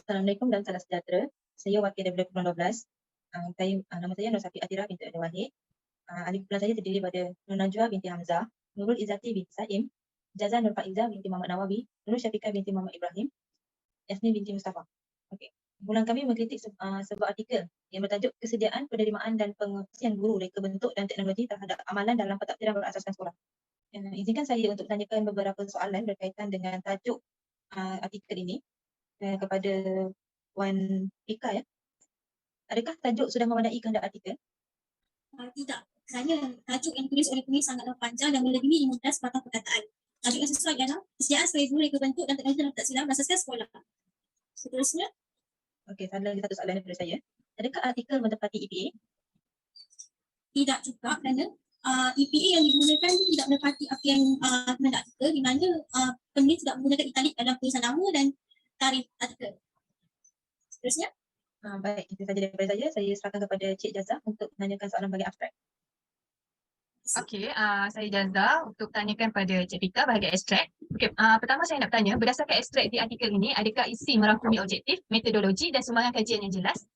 Assalamualaikum dan salam sejahtera. Saya wakil daripada Kumpulan 12. Nama saya Nur Safi Atira binti Adam Wahid. Ahli kumpulan saya terdiri daripada Nur Najwa binti Hamzah, Nurul Izzati binti Saim, Jaza Nur Faiza binti Muhammad Nawawi, Nurul Syafiqah binti Muhammad Ibrahim, Yasmin binti Mustafa. Okey. Kumpulan kami mengkritik sebuah artikel yang bertajuk kesediaan, penerimaan dan pengosian guru reka bentuk dan teknologi terhadap amalan dalam pentadbiran berasaskan sekolah. Izinkan saya untuk tanyakan beberapa soalan berkaitan dengan tajuk artikel ini kepada Puan Ika ya. Adakah tajuk sudah memadai kehendak artikel? Tidak. Kerana tajuk yang ditulis oleh penulis sangatlah panjang dan melebihi 15 batang perkataan. Tajuk yang sesuai ialah kesediaan sebagai guru reka bentuk dan teknologi dalam pentadbiran berasaskan sekolah. Seterusnya. Okey, lagi satu soalan daripada saya. Adakah artikel menepati EPA? Tidak juga, kerana EPA yang digunakan tidak menepati apa yang kehendak artikel, di mana penulis tidak menggunakan italik dalam tulisan nama dan tarikh artikel. Seterusnya. Baik, itu saja daripada saya. Saya serahkan kepada Cik Jaza untuk menanyakan soalan bahagian abstrak. Okey, saya Jaza untuk tanyakan pada Cik Pika bahagian ekstrak. Okey, pertama saya nak bertanya, berdasarkan ekstrak di artikel ini, adakah isi merangkumi objektif, metodologi dan sumbangan kajian yang jelas?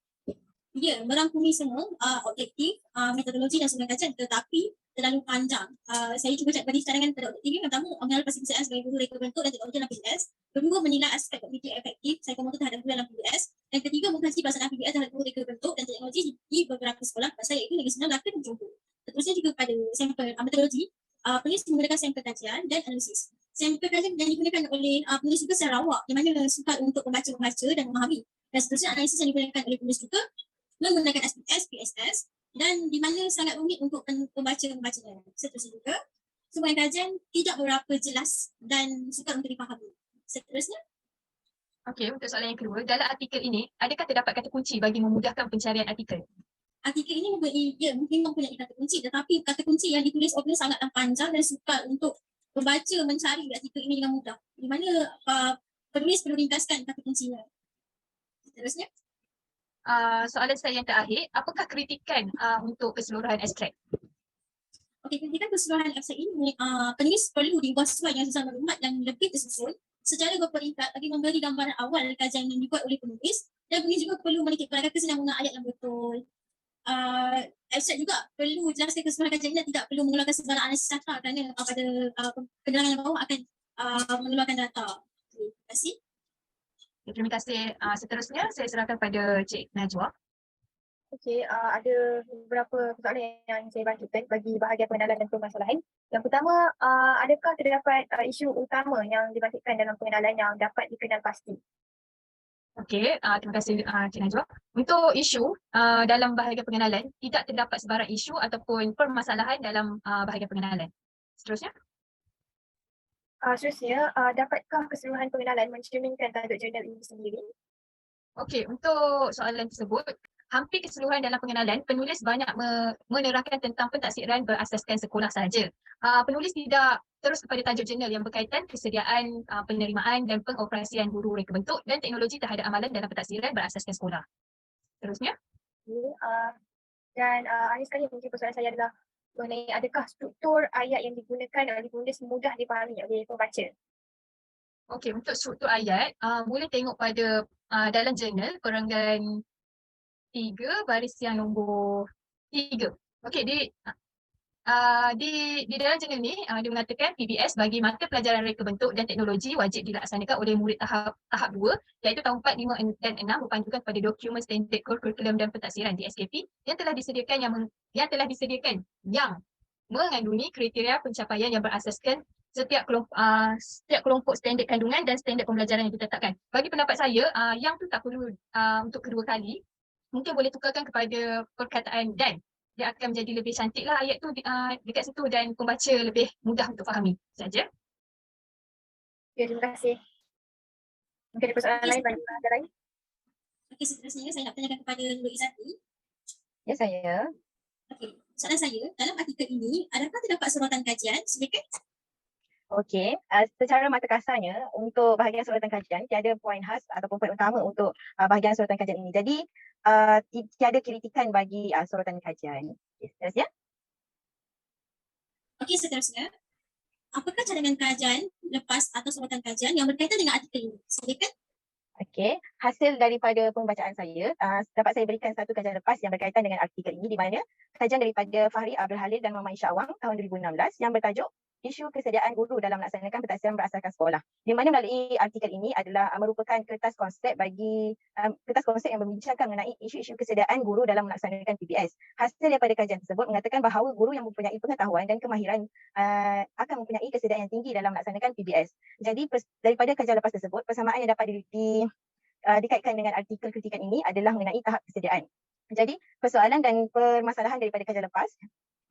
Ya, merangkumi semua objektif, metodologi dan sumbangan kajian, tetapi terlalu panjang. Saya cuba cakap bagi cadangan pada objektif ini. Pertama, mengenal kesediaan sebagai guru reka bentuk dan teknologi dalam PBS. Kedua, menilai aspek kognitif efektif psikomotor terhadap guru dalam PBS. Dan ketiga, mengkaji pelaksanaan PBS terhadap guru reka bentuk dan teknologi di beberapa sekolah pasal iaitu Negeri Sembilan, Melaka dan Johor. Seterusnya juga pada sampel metodologi, penulis menggunakan sampel kajian dan analisis. Sampel kajian yang digunakan oleh penulis juga secara awak, di mana sukar untuk membaca dan memahami. Dan seterusnya analisis yang digunakan oleh penulis juga menggunakan SPS, PSS dan di mana sangat rumit untuk pembaca-pembacanya. Seterusnya juga, sumbangan kajian tidak berapa jelas dan sukar untuk dipahami. Seterusnya. Okey, untuk soalan yang kedua, dalam artikel ini, adakah terdapat kata kunci bagi memudahkan pencarian artikel? Artikel ini mungkin mempunyai kata kunci, tetapi kata kunci yang ditulis oleh sangatlah panjang dan sukar untuk membaca mencari artikel ini dengan mudah. Di mana penulis perlu ringkaskan kata kuncinya. Seterusnya. Soalan saya yang terakhir, apakah kritikan untuk keseluruhan ekstrak? Okey, kritikan keseluruhan ekstrak ini, penulis perlu diubah sesuai dengan susunan maklumat yang lebih tersusun secara berperingkat bagi memberi gambaran awal kajian yang dibuat oleh penulis, dan penulis juga perlu menitik beratkan kesinambungan ayat yang betul. Ekstrak juga perlu jelaskan keseluruhan kajian ini dan tidak perlu mengeluarkan sebarang analisis data kerana pada penerangan yang bawah akan mengeluarkan data. Okay, terima kasih. Terima kasih. Seterusnya saya serahkan pada Cik Najwa. Okey, ada beberapa soalan yang saya bangkitkan bagi bahagian pengenalan dan permasalahan. Yang pertama, adakah terdapat isu utama yang dibangkitkan dalam pengenalan yang dapat dikenal pasti? Okey, terima kasih Cik Najwa. Untuk isu dalam bahagian pengenalan, tidak terdapat sebarang isu ataupun permasalahan dalam bahagian pengenalan. Seterusnya. Seterusnya, dapatkah keseluruhan pengenalan mencerminkan tajuk jurnal ini sendiri? Okey, untuk soalan tersebut, hampir keseluruhan dalam pengenalan, penulis banyak menerangkan tentang pentaksiran berasaskan sekolah sahaja. Penulis tidak terus kepada tajuk jurnal yang berkaitan kesediaan, penerimaan dan pengoperasian guru reka bentuk dan teknologi terhadap amalan dalam pentaksiran berasaskan sekolah. Terusnya. Dan akhir sekali mungkin persoalan saya adalah mengenai adakah struktur ayat yang digunakan oleh penulis mudah dipahami oleh pembaca? Okey, untuk struktur ayat, boleh tengok pada dalam jurnal perenggan 3 baris yang nombor 3. Okey, di dalam jurnal ni dia mengatakan PBS bagi mata pelajaran reka bentuk dan teknologi wajib dilaksanakan oleh murid tahap 2 iaitu tahun 4, 5 dan 6 berpandukan pada dokumen standard kurikulum dan pentaksiran di SKP yang telah disediakan yang mengandungi kriteria pencapaian yang berasaskan setiap kelompok standard kandungan dan standard pembelajaran yang ditetapkan. Bagi pendapat saya, yang tu tak perlu untuk kedua kali. Mungkin boleh tukarkan kepada perkataan dan. Dia akan menjadi lebih cantik lah ayat tu dekat situ dan pembaca lebih mudah untuk fahami saja. Ya, terima kasih. Mungkin ada persoalan lain bagi pengajar lain? Okey, seterusnya saya nak tanyakan kepada Nurul Izzati. Ya, saya. Okey, soalan saya, dalam artikel ini, adakah terdapat sorotan kajian? Silakan. Okey, secara mata kasarnya untuk bahagian sorotan kajian tiada poin khas ataupun poin utama untuk bahagian sorotan kajian ini. Jadi tiada kritikan bagi sorotan kajian. Seterusnya. Okey, seterusnya. Apakah cadangan kajian lepas atau sorotan kajian yang berkaitan dengan artikel ini? Silakan. Okey, hasil daripada pembacaan saya, dapat saya berikan satu kajian lepas yang berkaitan dengan artikel ini di mana kajian daripada Fahri Abdul Halil dan Muhammad Isyak Awang tahun 2016 yang bertajuk isu kesediaan guru dalam melaksanakan pentadbiran berasaskan sekolah. Di mana melalui artikel ini adalah merupakan kertas konsep kertas konsep yang membincangkan mengenai isu-isu kesediaan guru dalam melaksanakan PBS. Hasil daripada kajian tersebut mengatakan bahawa guru yang mempunyai pengetahuan dan kemahiran akan mempunyai kesediaan yang tinggi dalam melaksanakan PBS. Jadi daripada kajian lepas tersebut, persamaan yang dapat dikaitkan dengan artikel kritikan ini adalah mengenai tahap kesediaan. Jadi persoalan dan permasalahan daripada kajian lepas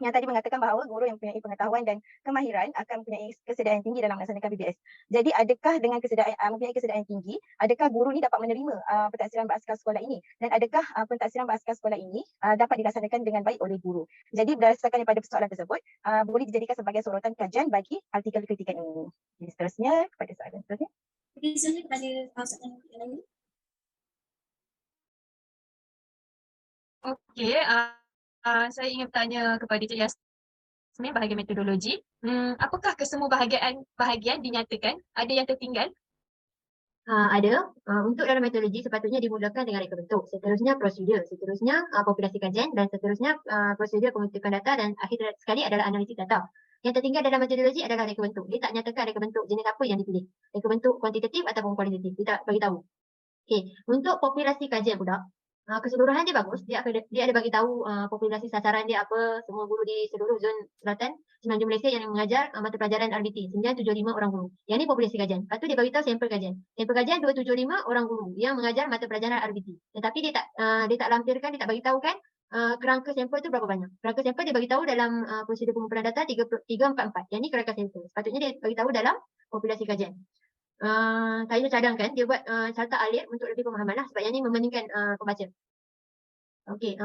yang tadi mengatakan bahawa guru yang mempunyai pengetahuan dan kemahiran akan mempunyai kesediaan yang tinggi dalam melaksanakan PBS. Jadi adakah dengan mempunyai kesediaan yang tinggi, adakah guru ni dapat menerima pentadbiran beraskar sekolah ini, dan adakah pentadbiran beraskar sekolah ini dapat dilaksanakan dengan baik oleh guru. Jadi berdasarkan daripada persoalan tersebut, boleh dijadikan sebagai sorotan kajian bagi artikel kritikan ini. Jadi seterusnya kepada soalan seterusnya. Okey, selanjutnya kepada soalan yang lain. Okey, saya ingin bertanya kepada Cik Yasmin bahagian metodologi. Apakah kesemua bahagian dinyatakan? Ada yang tertinggal? Ada. Untuk dalam metodologi sepatutnya dimulakan dengan reka bentuk, seterusnya prosedur, seterusnya populasi kajian, dan seterusnya prosedur pengumpulan data, dan akhir sekali adalah analisis data. Yang tertinggal dalam metodologi adalah reka bentuk. Dia tak nyatakan reka bentuk jenis apa yang dipilih. Reka bentuk kuantitatif ataupun kualitatif. Dia tak bagi tahu. Okey, untuk populasi kajian pula, keseluruhan dia bagus. Dia ada bagi tahu populasi sasaran dia apa, semua guru di seluruh zon selatan Semenanjung Malaysia yang mengajar mata pelajaran RBT, 975 orang guru. Yang ni populasi kajian. Lepas tu dia bagi tahu sampel kajian. Sampel kajian 275 orang guru yang mengajar mata pelajaran RBT. Tetapi dia tak lampirkan, dia tak bagi tahu kan kerangka sampel tu berapa banyak. Kerangka sampel dia bagi tahu dalam prosedur pengumpulan data 344. Yang ni kerangka sampel. Sepatutnya dia bagi tahu dalam populasi kajian. Saya cadangkan dia buat carta alir untuk lebih pemahaman lah, sebab yang ni mementingkan pembaca. Okey,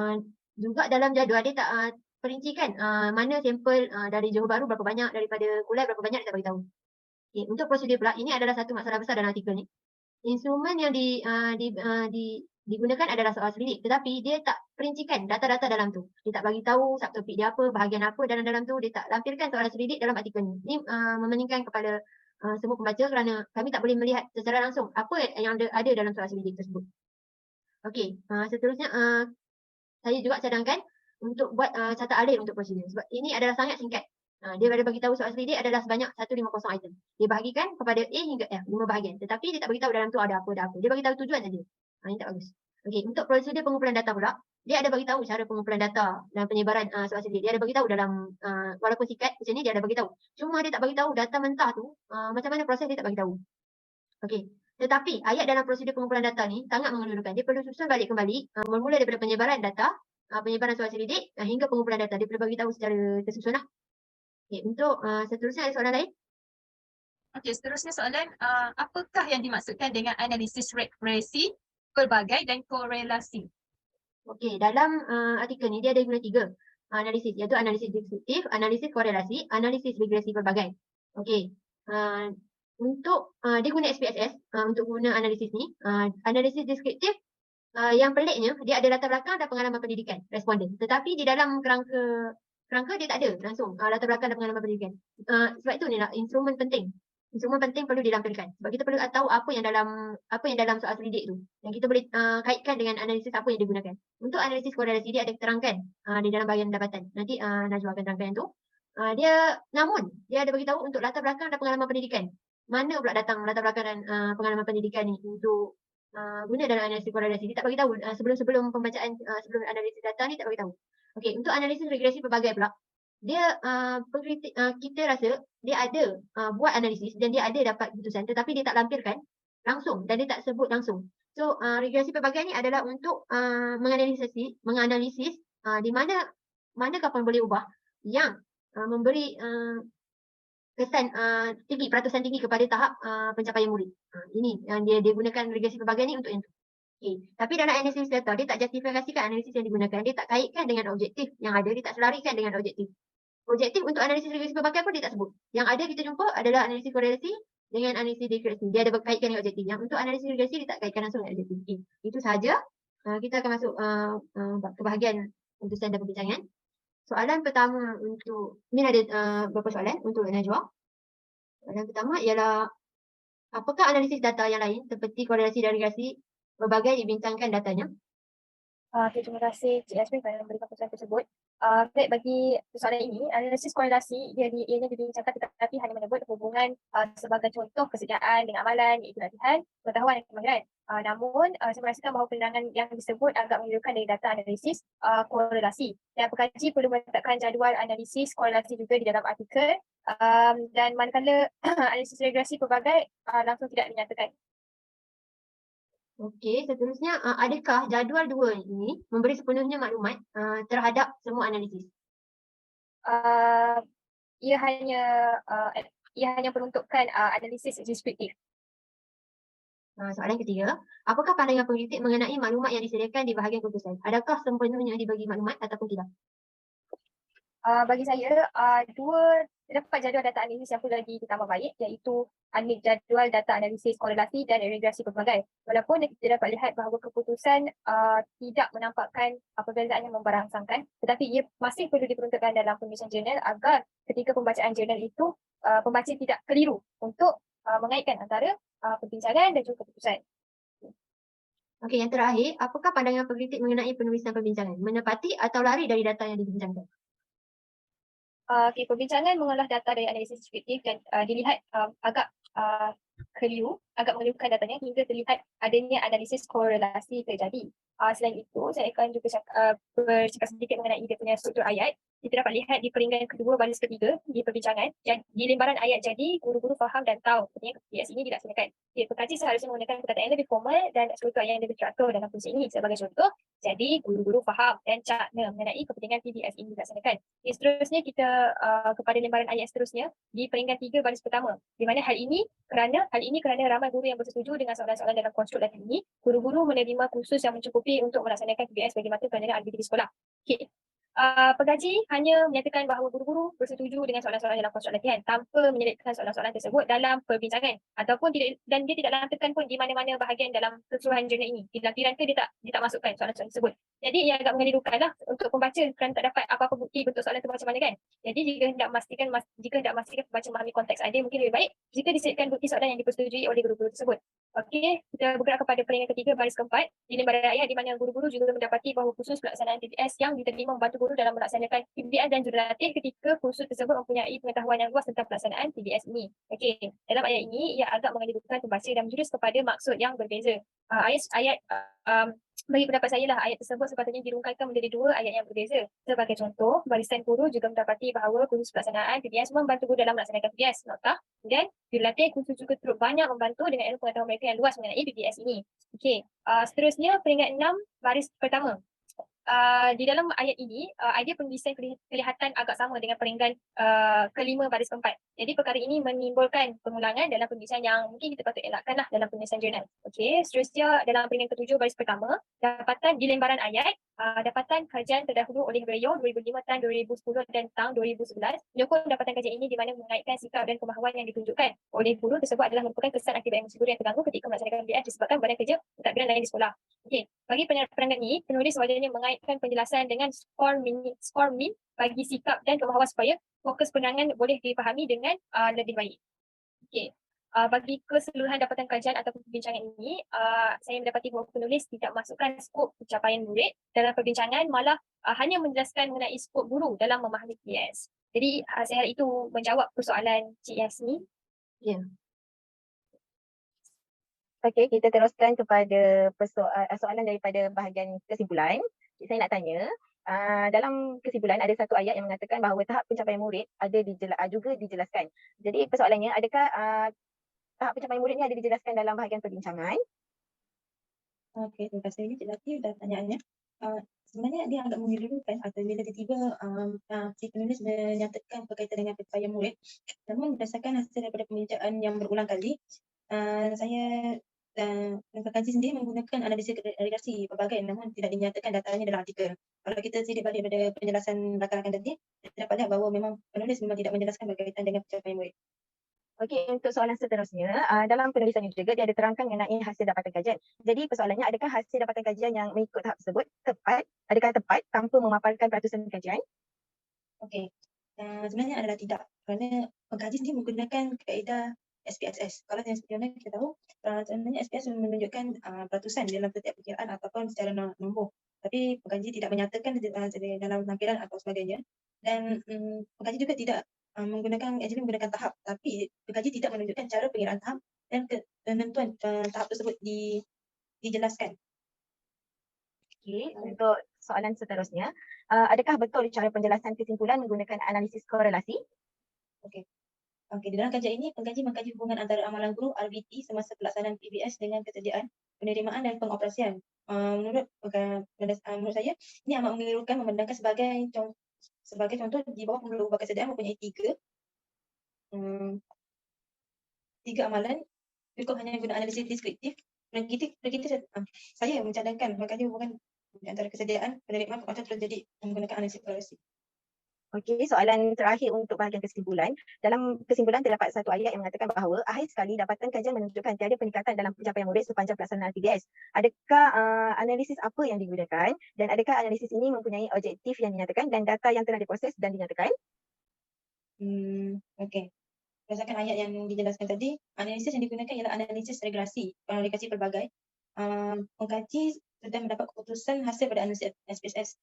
juga dalam jadual dia tak perincikan mana sampel dari Johor Bahru berapa banyak, daripada Kulai berapa banyak, dia tak bagi tahu. Okey, untuk prosedur pula, ini adalah satu masalah besar dalam artikel ni. Instrumen yang digunakan adalah soal selidik, tetapi dia tak perincikan data-data dalam tu. Dia tak bagi tahu subtopik dia apa, bahagian apa dalam tu, dia tak lampirkan soalan selidik dalam artikel ni. Ini memeningkan kepada semua pembaca kerana kami tak boleh melihat secara langsung apa yang ada dalam soalan selidik tersebut. Okey, seterusnya saya juga cadangkan untuk buat carta alir untuk prosedur, sebab ini adalah sangat singkat. Dia ada bagi tahu soalan selidik adalah sebanyak 150 item. Dia bahagikan kepada A hingga F, 5 bahagian. Tetapi dia tak bagi tahu dalam tu ada apa. Dia bagi tahu tujuan saja. Ini tak bagus. Okey, untuk prosedur pengumpulan data pula, dia ada bagi tahu cara pengumpulan data dan penyebaran soalan selidik. Dia ada bagi tahu dalam walaupun singkat macam ni, dia ada bagi tahu. Cuma dia tak bagi tahu data mentah tu macam mana proses, dia tak bagi tahu. Okey. Tetapi ayat dalam prosedur pengumpulan data ni sangat mengelurukan. Dia perlu susun balik kembali bermula daripada penyebaran data, penyebaran soalan selidik hingga pengumpulan data. Dia perlu bagi tahu secara tersusun lah. Okay, untuk seterusnya ada soalan lain? Okey, seterusnya soalan, apakah yang dimaksudkan dengan analisis regresi, pelbagai dan korelasi? Okey, dalam artikel ni dia ada guna 3 analisis, iaitu analisis deskriptif, analisis korelasi, analisis regresi pelbagai. Okey, untuk dia guna SPSS untuk guna analisis ni. Analisis deskriptif yang peliknya dia ada latar belakang dan pengalaman pendidikan responden, tetapi di dalam kerangka dia tak ada langsung latar belakang dan pengalaman pendidikan. Sebab itu ni lah instrumen penting. Instrumen penting perlu dilampirkan sebab kita perlu tahu apa yang dalam soal selidik tu, dan kita boleh kaitkan dengan analisis apa yang digunakan. Untuk analisis korelasi dia ada terangkan di dalam bahagian pendapatan. Nanti Najwa akan terangkan tu. Namun dia ada bagi tahu untuk latar belakang dan pengalaman pendidikan. Mana pula datang latar belakang dan pengalaman pendidikan ni untuk guna dalam analisis korelasi. Dia tak bagi tahu sebelum pembacaan, sebelum analisis data ni tak bagi tahu. Okey, untuk analisis regresi pelbagai pula, dia kita rasa dia ada buat analisis dan dia ada dapat keputusan, tetapi dia tak lampirkan langsung dan dia tak sebut langsung. So regresi pelbagai ni adalah untuk menganalisis di mana kapan boleh ubah yang memberi kesan tinggi, peratusan tinggi kepada tahap pencapaian murid. Ini yang dia gunakan regresi pelbagai ni untuk yang tu. Okay. Tapi dalam analisis data, dia tak justifikasikan analisis yang digunakan. Dia tak kaitkan dengan objektif yang ada. Dia tak selarikan dengan objektif. Objektif untuk analisis regresi pelbagai pun dia tak sebut. Yang ada kita jumpa adalah analisis korelasi dengan analisis deskripsi. Dia ada kaitkan dengan objektif. Yang untuk analisis regresi, dia tak kaitkan langsung dengan objektif. Okay. Itu sahaja. Kita akan masuk ke bahagian putusan dan perbincangan. Soalan pertama untuk, ini ada beberapa soalan untuk Najwa. Soalan pertama ialah Apakah analisis data yang lain seperti korelasi dan regresi berbagai dibintangkan datanya? Okay, terima kasih Cik Yasmin kerana memberikan persoalan tersebut. Baik, bagi persoalan ini, analisis korelasi ianya dibincangkan tetapi hanya menyebut hubungan sebagai contoh kesediaan dengan amalan, iaitu latihan, pengetahuan dan kemahiran. Namun, saya merasakan bahawa penerangan yang disebut agak mengiraukan dari data analisis korelasi. Dan pekaji perlu meletakkan jadual analisis korelasi juga di dalam artikel. Dan manakala analisis regresi pelbagai langsung tidak dinyatakan. Okey, seterusnya adakah jadual 2 ini memberi sepenuhnya maklumat terhadap semua analisis? Uh, ia hanya peruntukan analisis deskriptif. Soalan ketiga, apakah pandangan peneliti mengenai maklumat yang disediakan di bahagian keputusan? Adakah sepenuhnya dibagi maklumat ataupun tidak? Bagi saya, terdapat jadual data analisis yang perlu lagi ditambah baik, iaitu jadual data analisis korelasi dan regresi pelbagai. Walaupun kita dapat lihat bahawa keputusan tidak menampakkan perbezaan yang memberangsangkan, tetapi ia masih perlu diperuntukkan dalam penulisan jurnal agar ketika pembacaan jurnal itu pembaca tidak keliru untuk mengaitkan antara perbincangan dan juga keputusan. Okey, yang terakhir, apakah pandangan peneliti mengenai penulisan perbincangan? Menepati atau lari dari data yang dibincangkan? Perbincangan mengolah data dari analisis deskriptif dan dilihat agak keliru, agak mengelirukan datanya hingga terlihat adanya analisis korelasi terjadi. Selain itu, saya akan juga bercakap sedikit mengenai dia punya struktur ayat. Kita dapat lihat di peringkat kedua baris ketiga di perbincangan, di lembaran ayat jadi guru-guru faham dan tahu. Artinya PS ini dilaksanakan. Pekaji seharusnya menggunakan perkataan yang lebih formal dan struktur ayat yang lebih teratur dalam fungsi ini. Sebagai contoh, jadi guru-guru faham dan cakna mengenai kepentingan PBS ini dilaksanakan. Seterusnya kita kepada lembaran ayat seterusnya di peringkat 3 baris pertama, di mana hal ini kerana ramai guru yang bersetuju dengan soalan-soalan dalam konstruk latihan ini, guru-guru menerima kursus yang mencukupi untuk melaksanakan PBS bagi mata pelajaran aktiviti sekolah. Okay. Pengkaji hanya menyatakan bahawa guru-guru bersetuju dengan soalan-soalan dalam konstruk latihan tanpa menyelitkan soalan-soalan tersebut dalam perbincangan ataupun tidak, dan dia tidak lantarkan pun di mana-mana bahagian dalam keseluruhan jurnal ini. Di lampiran ke dia tak masukkan soalan-soalan tersebut. Jadi ia agak mengelirukan lah untuk pembaca kerana tak dapat apa-apa bukti bentuk soalan itu macam mana kan. Jadi jika hendak memastikan pembaca memahami konteks ada, mungkin lebih baik jika disediakan bukti soalan yang dipersetujui oleh guru-guru tersebut. Okey, kita bergerak kepada peringkat ketiga baris keempat di lembaran ayat di mana guru-guru juga mendapati bahawa kursus pelaksanaan PBS yang diterima membantu guru dalam melaksanakan PBS dan jurulatih ketika kursus tersebut mempunyai pengetahuan yang luas tentang pelaksanaan PBS ini. Okey, dalam ayat ini ia agak mengelirukan pembaca dan menjurus kepada maksud yang berbeza. Bagi pendapat saya lah, ayat tersebut sepatutnya dirungkaikan menjadi dua ayat yang berbeza. Sebagai contoh, barisan guru juga mendapati bahawa kursus pelaksanaan PBS membantu guru dalam melaksanakan PBS. Nota. Dan jurulatih kursus juga turut banyak membantu dengan ilmu pengetahuan mereka yang luas mengenai PBS ini. Okey, seterusnya peringkat 6 baris pertama. Di dalam ayat ini, idea penulisan kelihatan agak sama dengan peringkat kelima baris keempat. Jadi perkara ini menimbulkan pengulangan dalam penulisan yang mungkin kita patut elakkanlah dalam penulisan jurnal. Okey, seterusnya dalam peringkat ketujuh baris pertama, dapatan di lembaran ayat, dapatan kajian terdahulu oleh Rayo 2005 tahun 2010 dan tahun 2011 menyokong dapatan kajian ini di mana mengaitkan sikap dan kemahuan yang ditunjukkan oleh guru tersebut adalah merupakan kesan akibat emosi guru yang terganggu ketika melaksanakan PBS disebabkan badan kerja pentadbiran lain di sekolah. Okey, bagi penerangan ini, penulis wajibnya mengaitkan penjelasan dengan skor min bagi sikap dan kemahuan supaya fokus penerangan boleh dipahami dengan lebih baik. Okey. Bagi keseluruhan dapatan kajian atau perbincangan ini, saya mendapati bahawa penulis tidak masukkan skop pencapaian murid dalam perbincangan, malah hanya menjelaskan mengenai skop guru dalam memahami PBS. Jadi saya harap itu menjawab persoalan Cik Yasmin. Ya. Okey, kita teruskan kepada soalan daripada bahagian kesimpulan. Saya nak tanya, dalam kesimpulan ada satu ayat yang mengatakan bahawa tahap pencapaian murid ada juga dijelaskan. Jadi persoalannya, adakah tahap pencapaian murid ni ada dijelaskan dalam bahagian perbincangan? Okey, terima kasih Cik Latif dan pertanyaannya. Sebenarnya dia agak mengelirukan atau bila tiba-tiba si penulis menyatakan berkaitan dengan pencapaian murid, namun berdasarkan hasil daripada pembincangan yang berulang kali, saya dan pengkaji sendiri menggunakan analisis regresi pelbagai namun tidak dinyatakan datanya dalam artikel. Kalau kita sidik balik daripada penjelasan rakan-rakan tadi, kita dapat lihat bahawa memang penulis memang tidak menjelaskan berkaitan dengan pencapaian murid. Okey, untuk soalan seterusnya, dalam penulisannya juga dia ada terangkan mengenai hasil dapatan kajian. Jadi persoalannya, adakah hasil dapatan kajian yang mengikut tahap tersebut tepat? Adakah tepat tanpa memaparkan peratusan kajian? Okey, sebenarnya adalah tidak kerana pengkaji sendiri menggunakan kaedah SPSS. Kalau yang seperti mana kita tahu, sebenarnya SPSS menunjukkan peratusan dalam setiap perkiraan ataupun secara nombor. Tapi pengkaji tidak menyatakan dalam lampiran atau sebagainya. Dan pengkaji juga tidak menggunakan tahap, tapi pengkaji tidak menunjukkan cara pengiraan tahap dan penentuan tahap tersebut dijelaskan. Okey, untuk soalan seterusnya, adakah betul cara penjelasan kesimpulan menggunakan analisis korelasi? Okey, di dalam kajian ini pengkaji mengkaji hubungan antara amalan guru RBT semasa pelaksanaan PBS dengan kesediaan, penerimaan dan pengoperasian. Menurut saya, ini amat mengelirukan memandangkan sebagai contoh di bawah pengguna ubah kesediaan mempunyai tiga amalan cukup hanya guna analisis deskriptif. Saya mencadangkan mengkaji hubungan antara kesediaan, penerimaan, pengoperasian terjadi menggunakan analisis korelasi. Okey, soalan terakhir untuk bahagian kesimpulan. Dalam kesimpulan terdapat satu ayat yang mengatakan bahawa akhir sekali dapatan kajian menunjukkan tiada peningkatan dalam pencapaian murid sepanjang pelaksanaan PBS. Adakah analisis apa yang digunakan dan adakah analisis ini mempunyai objektif yang dinyatakan dan data yang telah diproses dan dinyatakan? Okey. Berdasarkan ayat yang dijelaskan tadi, analisis yang digunakan ialah analisis regresi pelbagai. Pengkaji sudah mendapat keputusan hasil pada analisis SPSS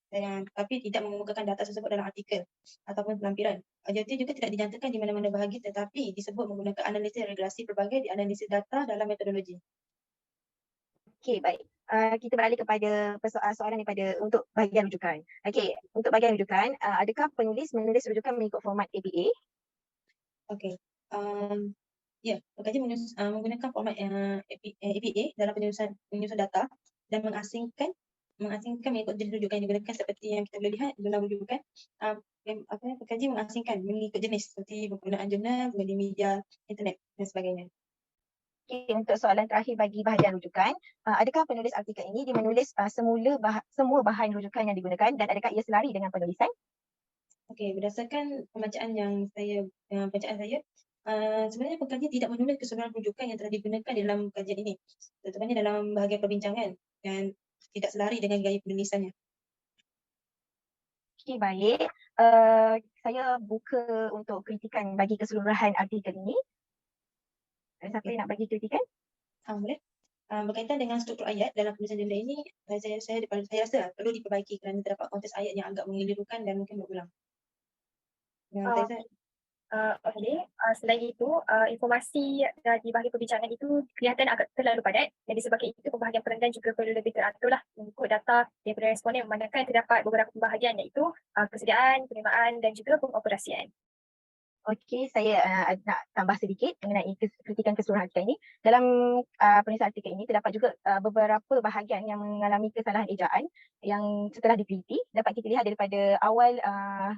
tapi tidak mengemukakan data tersebut dalam artikel ataupun lampiran. Objektif juga tidak dinyatakan di mana-mana bahagi tetapi disebut menggunakan analisis regresi pelbagai di analisis data dalam metodologi. Okey, baik. Kita beralih kepada soalan daripada untuk bahagian rujukan. Okey, untuk bahagian rujukan, adakah penulis menulis rujukan mengikut format APA? Okey. Ya, pengkaji menggunakan format APA dalam penyusun data dan mengasingkan mengikut jenis rujukan yang digunakan seperti yang kita boleh lihat dalam rujukan. Pengkaji mengasingkan mengikut jenis seperti penggunaan jurnal, penggunaan media, internet dan sebagainya. Okey, untuk soalan terakhir bagi bahagian rujukan, adakah penulis artikel ini dia menulis semua bahan rujukan yang digunakan dan adakah ia selari dengan penulisan? Okey, berdasarkan pembacaan saya, sebenarnya pengkaji tidak menulis keseluruhan rujukan yang telah digunakan dalam kajian ini, terutamanya dalam bahagian perbincangan dan tidak selari dengan gaya penulisannya. Okey, baik. Saya buka untuk kritikan bagi keseluruhan artikel ini. Ada siapa yang nak bagi kritikan? Boleh. Berkaitan dengan struktur ayat dalam penulisan jurnal ini, saya rasa perlu diperbaiki kerana terdapat konteks ayat yang agak mengelirukan dan mungkin berulang. Okey, selain itu, informasi di bahagian perbincangan itu kelihatan agak terlalu padat. Jadi sebabkan itu pembahagian perenggan juga perlu lebih teraturlah mengikut data daripada responden memandangkan terdapat beberapa pembahagian iaitu kesediaan, penerimaan dan juga pengoperasian. Okey, saya nak tambah sedikit mengenai kritikan keseluruhan artikel ini. Dalam penulisan artikel ini terdapat juga beberapa bahagian yang mengalami kesalahan ejaan yang setelah diteliti dapat kita lihat daripada awal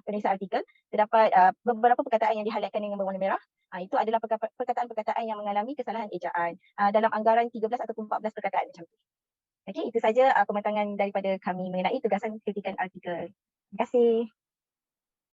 penulisan artikel terdapat beberapa perkataan yang di-highlightkan dengan berwarna merah. Itu adalah perkataan-perkataan yang mengalami kesalahan ejaan dalam anggaran 13 ataupun 14 perkataan macam tu. Okey, itu saja pematangan daripada kami mengenai tugasan kritikan artikel. Terima kasih.